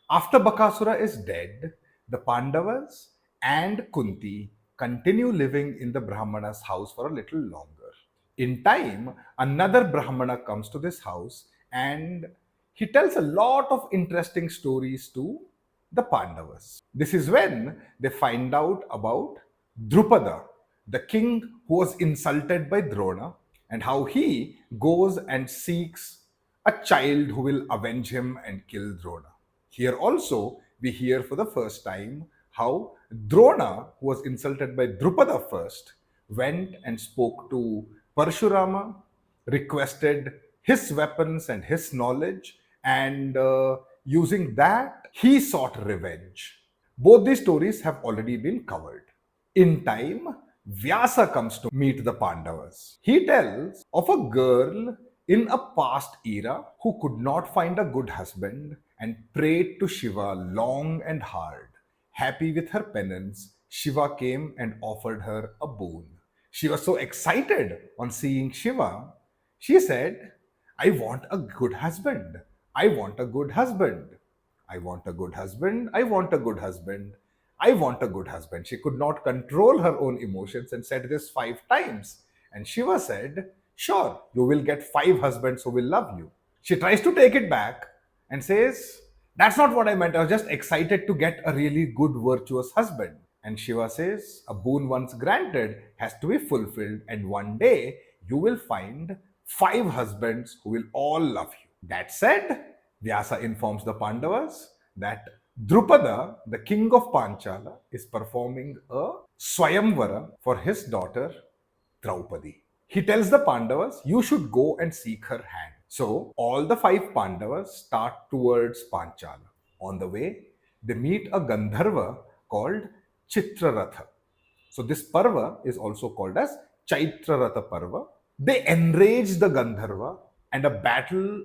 After Bakasura is dead, the Pandavas and Kunti continue living in the Brahmana's house for a little longer. In time, another Brahmana comes to this house and he tells a lot of interesting stories to the Pandavas. This is when they find out about Drupada, the king who was insulted by Drona, and how he goes and seeks a child who will avenge him and kill Drona. Here also, we hear for the first time how Drona, who was insulted by Drupada first, went and spoke to Parshurama, requested his weapons and his knowledge, and using that, he sought revenge. Both these stories have already been covered. In time, Vyasa comes to meet the Pandavas. He tells of a girl in a past era who could not find a good husband and prayed to Shiva long and hard. Happy with her penance, Shiva came and offered her a boon. She was so excited on seeing Shiva. She said, I want a good husband. I want a good husband. I want a good husband. I want a good husband. I want a good husband. She could not control her own emotions and said this 5 times. And Shiva said, sure, you will get 5 husbands who will love you. She tries to take it back and says, that's not what I meant. I was just excited to get a really good, virtuous husband. And Shiva says, a boon once granted has to be fulfilled, and one day you will find 5 husbands who will all love you. That said, Vyasa informs the Pandavas that Drupada, the king of Panchala, is performing a Swayamvara for his daughter Draupadi. He tells the Pandavas, you should go and seek her hand. So, all the 5 Pandavas start towards Panchala. On the way, they meet a Gandharva called Chitraratha. So, this Parva is also called as Chitraratha Parva. They enrage the Gandharva and a battle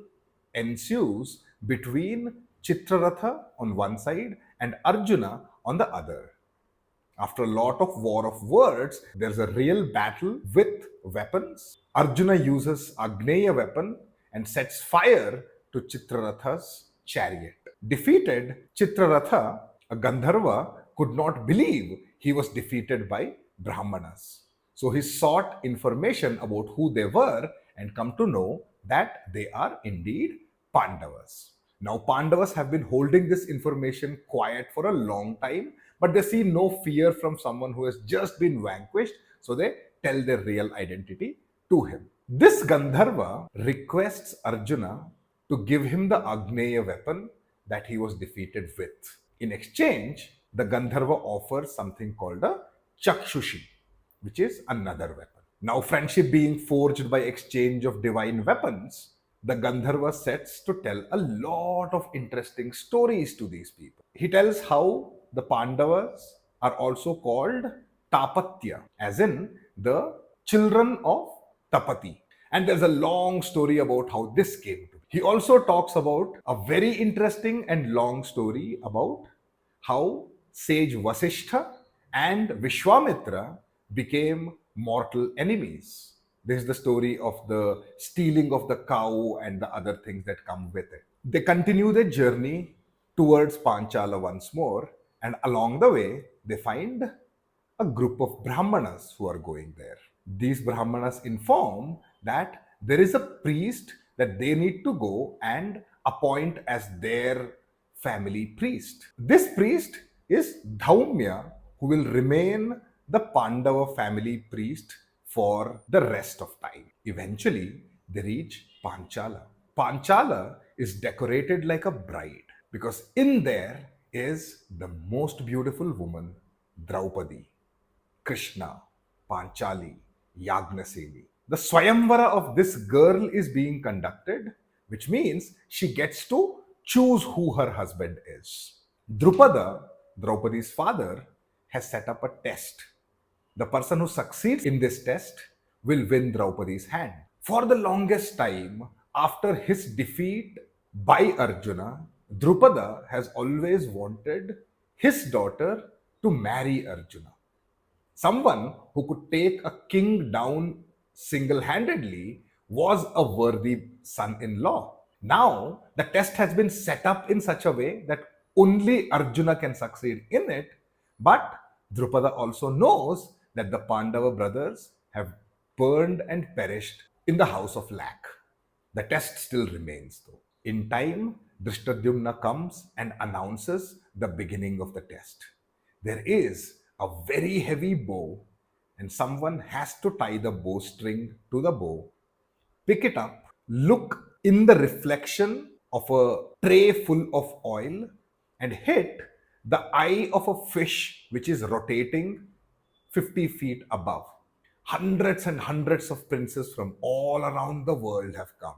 ensues between Chitraratha on one side and Arjuna on the other. After a lot of war of words, there's a real battle with weapons. Arjuna uses Agneya weapon and sets fire to Chitraratha's chariot. Defeated, Chitraratha, a Gandharva, could not believe he was defeated by Brahmanas. So he sought information about who they were and come to know that they are indeed Pandavas. Now, Pandavas have been holding this information quiet for a long time, but they see no fear from someone who has just been vanquished, so they tell their real identity to him. This Gandharva requests Arjuna to give him the Agneya weapon that he was defeated with. In exchange, the Gandharva offers something called a Chakshushi, which is another weapon. Now, friendship being forged by exchange of divine weapons, the Gandharva sets to tell a lot of interesting stories to these people. He tells how the Pandavas are also called Tapatya, as in the children of Tapati. And there's a long story about how this came to be. He also talks about a very interesting and long story about how sage Vasishtha and Vishwamitra became mortal enemies. This is the story of the stealing of the cow and the other things that come with it. They continue their journey towards Panchala once more, and along the way, they find a group of Brahmanas who are going there. These Brahmanas inform that there is a priest that they need to go and appoint as their family priest. This priest is Dhaumya, who will remain the Pandava family priest for the rest of time. Eventually, they reach Panchala. Panchala is decorated like a bride because in there is the most beautiful woman, Draupadi, Krishna, Panchali, Yagnaseni. The Swayamvara of this girl is being conducted, which means she gets to choose who her husband is. Drupada, Draupadi's father, has set up a test. The person who succeeds in this test will win Draupadi's hand. For the longest time, after his defeat by Arjuna, Drupada has always wanted his daughter to marry Arjuna. Someone who could take a king down single handedly was a worthy son in law. Now, the test has been set up in such a way that Only Arjuna can succeed in it, but Drupada also knows that the Pandava brothers have burned and perished in the house of lack. The test still remains, though. In time, Drishtadyumna comes and announces the beginning of the test. There is a very heavy bow, and someone has to tie the bowstring to the bow, pick it up, look in the reflection of a tray full of oil, and hit the eye of a fish which is rotating 50 feet above. Hundreds and hundreds of princes from all around the world have come.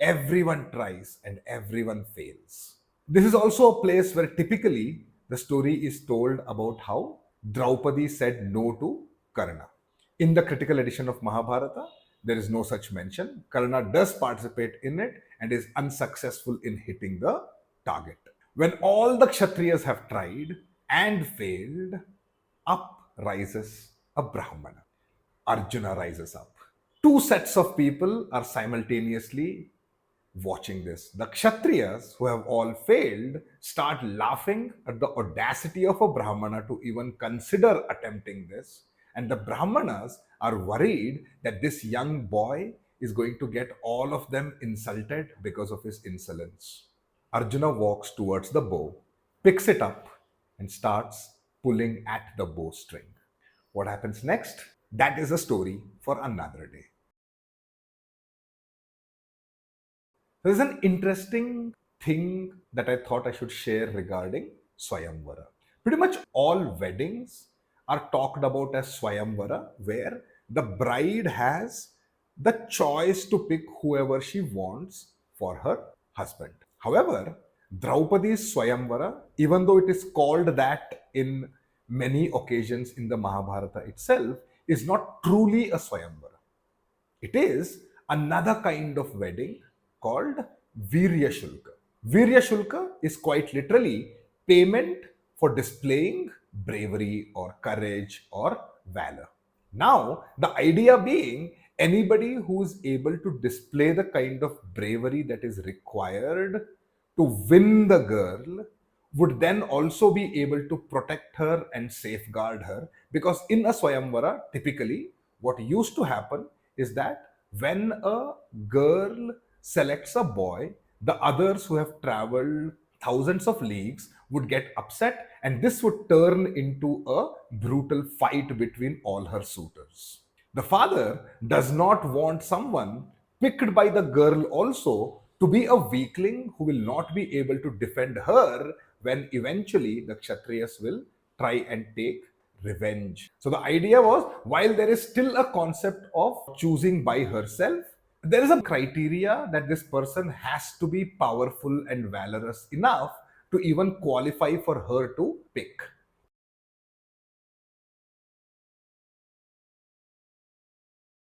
Everyone tries and everyone fails. This is also a place where typically the story is told about how Draupadi said no to Karna. In the critical edition of Mahabharata, there is no such mention. Karna does participate in it and is unsuccessful in hitting the target. When all the Kshatriyas have tried and failed, up rises a Brahmana. Arjuna rises up. Two sets of people are simultaneously watching this. The Kshatriyas, who have all failed, start laughing at the audacity of a Brahmana to even consider attempting this. And the Brahmanas are worried that this young boy is going to get all of them insulted because of his insolence. Arjuna walks towards the bow, picks it up, and starts pulling at the bowstring. What happens next? That is a story for another day. There's an interesting thing that I thought I should share regarding Swayamvara. Pretty much all weddings are talked about as Swayamvara, where the bride has the choice to pick whoever she wants for her husband. However, Draupadi's Swayamvara, even though it is called that in many occasions in the Mahabharata itself, is not truly a Swayamvara. It is another kind of wedding called Viryashulka. Viryashulka is quite literally payment for displaying bravery or courage or valor. Now, the idea being anybody who is able to display the kind of bravery that is required to win the girl would then also be able to protect her and safeguard her, because in a Swayamvara, typically what used to happen is that when a girl selects a boy, the others who have traveled thousands of leagues would get upset, and this would turn into a brutal fight between all her suitors. The father does not want someone picked by the girl also to be a weakling who will not be able to defend her when eventually the Kshatriyas will try and take revenge. So the idea was, while there is still a concept of choosing by herself, there is a criteria that this person has to be powerful and valorous enough to even qualify for her to pick.